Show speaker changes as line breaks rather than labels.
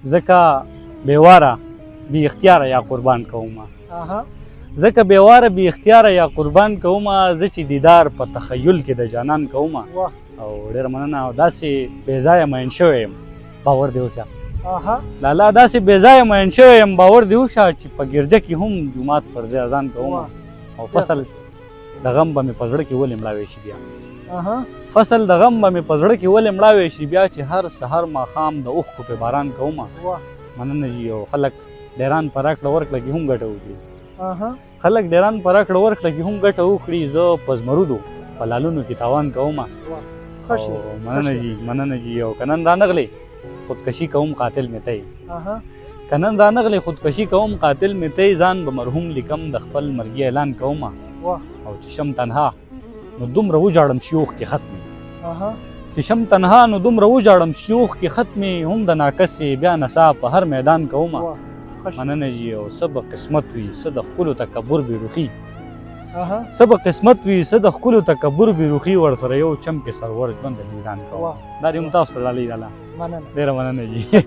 ځکه بیواره بی اختیاره یا قربان کومه
اها
ځکه بیواره بی اختیاره یا قربان کومه زه چې دیدار په تخیل کې د جانان کومه
واه
او ډېره مننه او داسې بې ځایه مین شوی یم باور دې وشه
اها
لالا داسې بې ځایه مین شوی یم باور دې وشه چې په ګرجه کې هم جومات پر ځای اذان کومه او فصل د غم به مې په زړه کې ولې مړاوی شي بیا
اها
فصل د غم به مې په زړه کې ولې مړاوی شي بیا چې هر سحر ماښام د اوښکو پې باران کومه
واه
مننه جي او خلک ډیران په راکړه ورکړه کې هم ګټه وکړي
اها
خلک ډیران په راکړه ورکړه کې هم ګټه وکړي زه په زمرودو په لالونو کې تاوان کومه
خوشي
او مننه جي او که نن رانغلی خودکشي کوم قاتل مې تی
اها
که نن رانغلی خودکشي کوم قاتل مې تی ځان به مرحوم لیکم د خپل مرګي اعلان کومه
واه
او چې شم تنها نو دومره وجاړم شیوخ کې ختمي
اها
چې شم تنها نو دومره وجاړم شیوخ کې ختمي هم د ناکسې بیا نڅا په هر میدان کومه
واه خوشي
مننه جي او څه به قسمت وي څه د ښکلو تکبر بېروخي
اها
څه به قسمت وي څه د ښکلو تکبر بېروخي ورسره یو چم کې سرور ژوند د میدان کومه
واه
دا دې هم تاسو ته ډالۍ دله
مننه
ډېره مننه جي